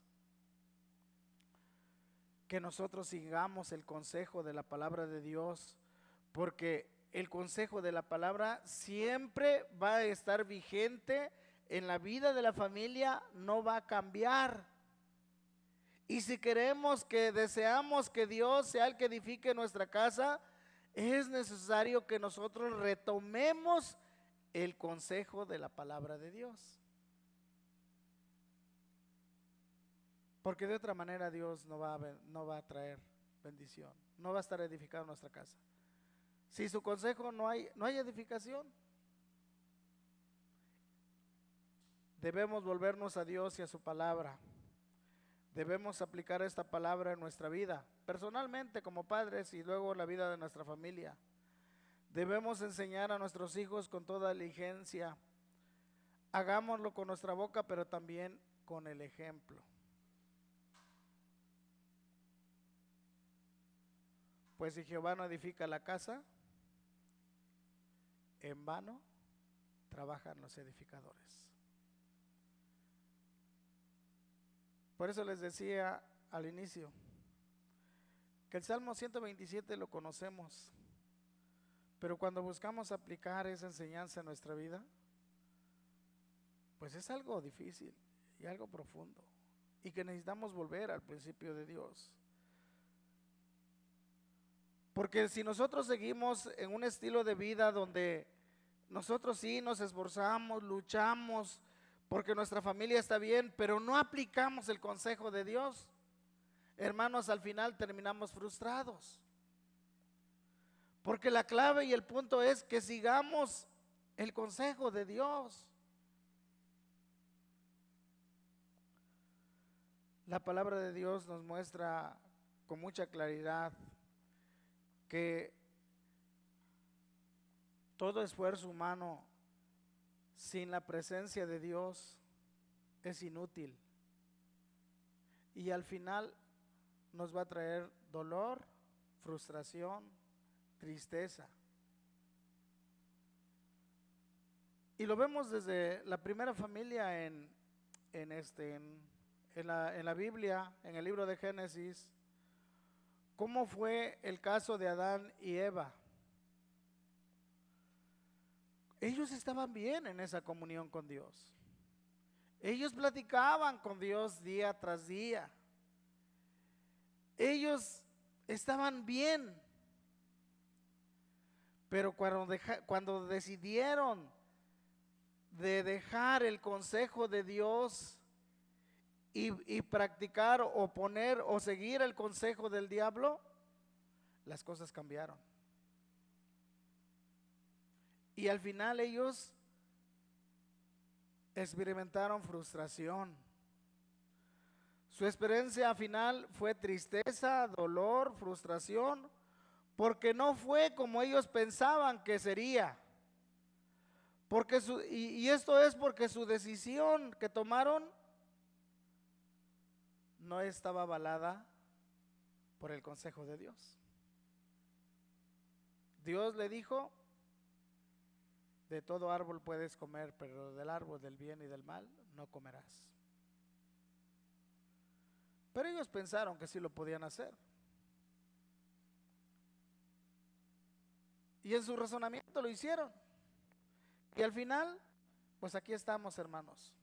que nosotros sigamos el consejo de la palabra de Dios, porque el consejo de la palabra siempre va a estar vigente en la vida de la familia, no va a cambiar. Y si queremos deseamos que Dios sea el que edifique nuestra casa, es necesario que nosotros retomemos el consejo de la palabra de Dios. Porque de otra manera Dios no va a traer bendición, no va a estar edificando nuestra casa. Si su consejo no hay edificación. Debemos volvernos a Dios y a su palabra. Debemos aplicar esta palabra en nuestra vida, personalmente como padres y luego en la vida de nuestra familia. Debemos enseñar a nuestros hijos con toda diligencia. Hagámoslo con nuestra boca, pero también con el ejemplo. Pues si Jehová no edifica la casa, en vano trabajan los edificadores. Por eso les decía al inicio que el Salmo 127 lo conocemos, pero cuando buscamos aplicar esa enseñanza en nuestra vida, pues es algo difícil y algo profundo, y que necesitamos volver al principio de Dios. Porque si nosotros seguimos en un estilo de vida donde nosotros sí nos esforzamos, luchamos, porque nuestra familia está bien, pero no aplicamos el consejo de Dios, hermanos, al final terminamos frustrados. Porque la clave y el punto es que sigamos el consejo de Dios. La palabra de Dios nos muestra con mucha claridad que todo esfuerzo humano sin la presencia de Dios es inútil, y al final nos va a traer dolor, frustración, tristeza. Y lo vemos desde la primera familia en la Biblia, en el libro de Génesis, cómo fue el caso de Adán y Eva. Ellos estaban bien en esa comunión con Dios. Ellos platicaban con Dios día tras día. Ellos estaban bien. Pero cuando decidieron de dejar el consejo de Dios y practicar o poner o seguir el consejo del diablo, las cosas cambiaron. Y al final ellos experimentaron frustración. Su experiencia final fue tristeza, dolor, frustración, porque no fue como ellos pensaban que sería. Y esto es porque su decisión que tomaron no estaba avalada por el consejo de Dios. Dios le dijo: de todo árbol puedes comer, pero del árbol del bien y del mal no comerás. Pero ellos pensaron que sí lo podían hacer. Y en su razonamiento lo hicieron. Y al final, pues aquí estamos, hermanos.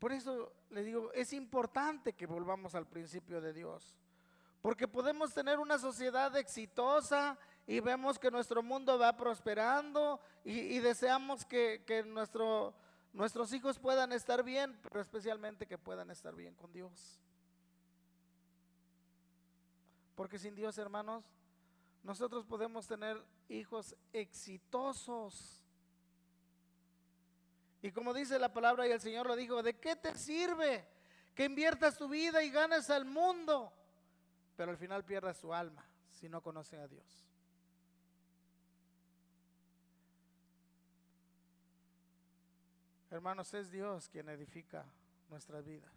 Por eso le digo, es importante que volvamos al principio de Dios, porque podemos tener una sociedad exitosa y vemos que nuestro mundo va prosperando y deseamos que nuestros hijos puedan estar bien, pero especialmente que puedan estar bien con Dios. Porque sin Dios, hermanos, nosotros podemos tener hijos exitosos. Y como dice la palabra y el Señor lo dijo, ¿de qué te sirve que inviertas tu vida y ganes al mundo, pero al final pierdas tu alma si no conocen a Dios? Hermanos, es Dios quien edifica nuestras vidas.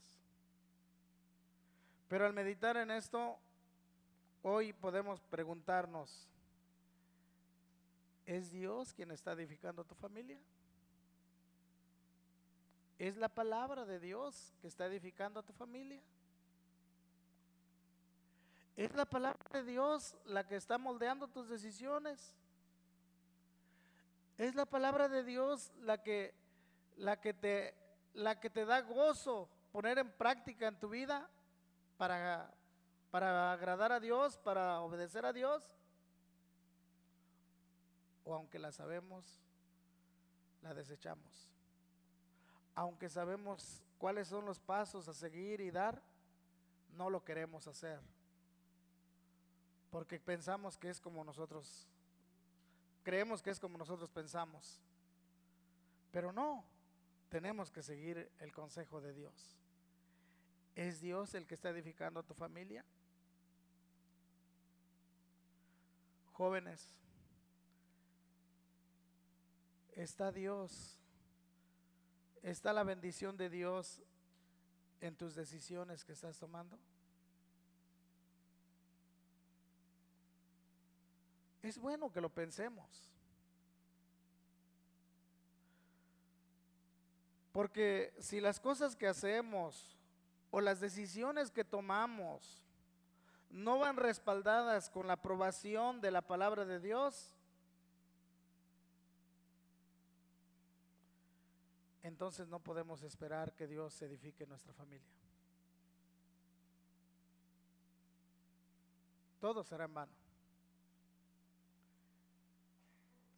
Pero al meditar en esto, hoy podemos preguntarnos, ¿es Dios quien está edificando tu familia? ¿Es la palabra de Dios que está edificando a tu familia? ¿Es la palabra de Dios la que está moldeando tus decisiones? ¿Es la palabra de Dios la que te da gozo poner en práctica en tu vida para agradar a Dios, para obedecer a Dios? O aunque la sabemos, la desechamos. Aunque sabemos cuáles son los pasos a seguir y dar, no lo queremos hacer, porque pensamos que es como nosotros, creemos que es como nosotros pensamos, pero no, tenemos que seguir el consejo de Dios. ¿Es Dios el que está edificando a tu familia? Jóvenes, ¿está Dios? ¿Está la bendición de Dios en tus decisiones que estás tomando? Es bueno que lo pensemos, porque si las cosas que hacemos o las decisiones que tomamos no van respaldadas con la aprobación de la palabra de Dios, entonces no podemos esperar que Dios edifique nuestra familia. Todo será en vano.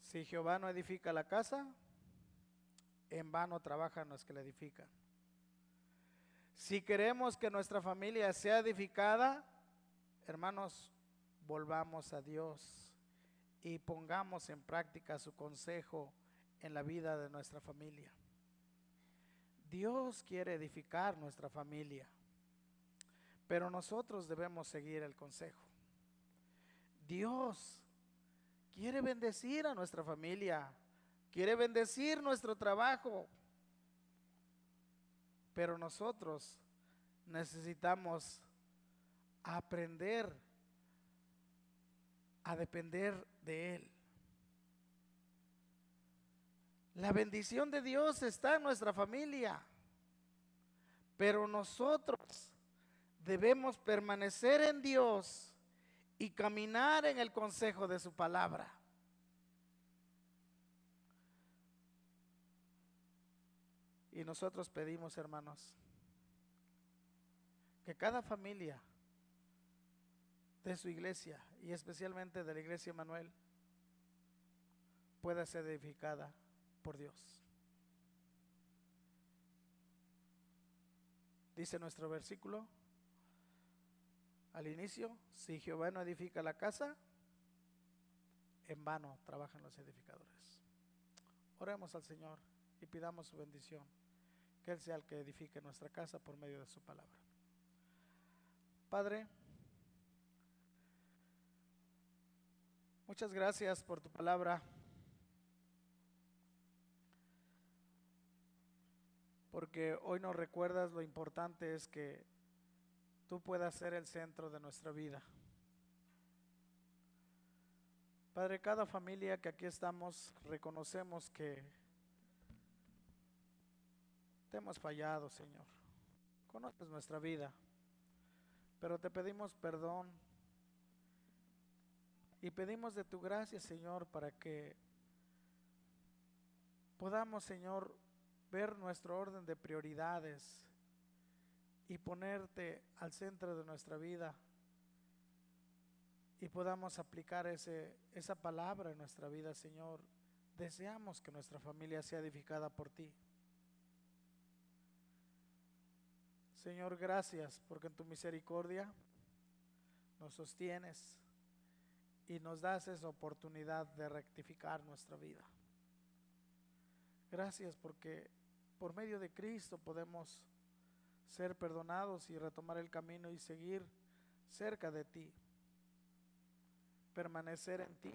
Si Jehová no edifica la casa, en vano trabajan los que la edifican. Si queremos que nuestra familia sea edificada, hermanos, volvamos a Dios y pongamos en práctica su consejo en la vida de nuestra familia. Dios quiere edificar nuestra familia, pero nosotros debemos seguir el consejo. Dios quiere bendecir a nuestra familia, quiere bendecir nuestro trabajo, pero nosotros necesitamos aprender a depender de Él. La bendición de Dios está en nuestra familia, pero nosotros debemos permanecer en Dios y caminar en el consejo de su palabra. Y nosotros pedimos, hermanos, que cada familia de su iglesia y especialmente de la iglesia Emmanuel pueda ser edificada por Dios. Dice nuestro versículo al inicio: si Jehová no edifica la casa, en vano trabajan los edificadores. Oremos al Señor y pidamos su bendición, que Él sea el que edifique nuestra casa por medio de su palabra. Padre, muchas gracias por tu palabra, porque hoy nos recuerdas lo importante es que tú puedas ser el centro de nuestra vida. Padre, cada familia que aquí estamos, reconocemos que te hemos fallado, Señor. Conoces nuestra vida, pero te pedimos perdón y pedimos de tu gracia, Señor, para que podamos, Señor, ver nuestro orden de prioridades y ponerte al centro de nuestra vida y podamos aplicar esa palabra en nuestra vida, Señor. Deseamos que nuestra familia sea edificada por ti. Señor, gracias porque en tu misericordia nos sostienes y nos das esa oportunidad de rectificar nuestra vida. Gracias porque por medio de Cristo podemos ser perdonados y retomar el camino y seguir cerca de ti, permanecer en ti,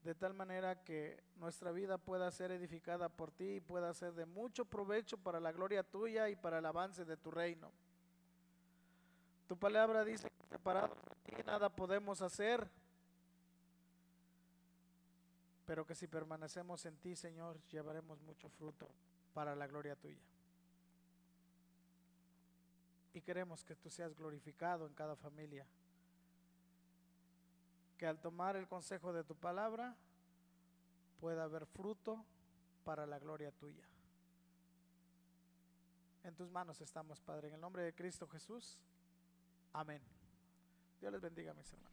de tal manera que nuestra vida pueda ser edificada por ti y pueda ser de mucho provecho para la gloria tuya y para el avance de tu reino. Tu palabra dice que separados de ti nada podemos hacer, pero que si permanecemos en ti, Señor, llevaremos mucho fruto para la gloria tuya. Y queremos que tú seas glorificado en cada familia, que al tomar el consejo de tu palabra pueda haber fruto para la gloria tuya. En tus manos estamos, Padre, en el nombre de Cristo Jesús. Amén. Dios les bendiga, mis hermanos.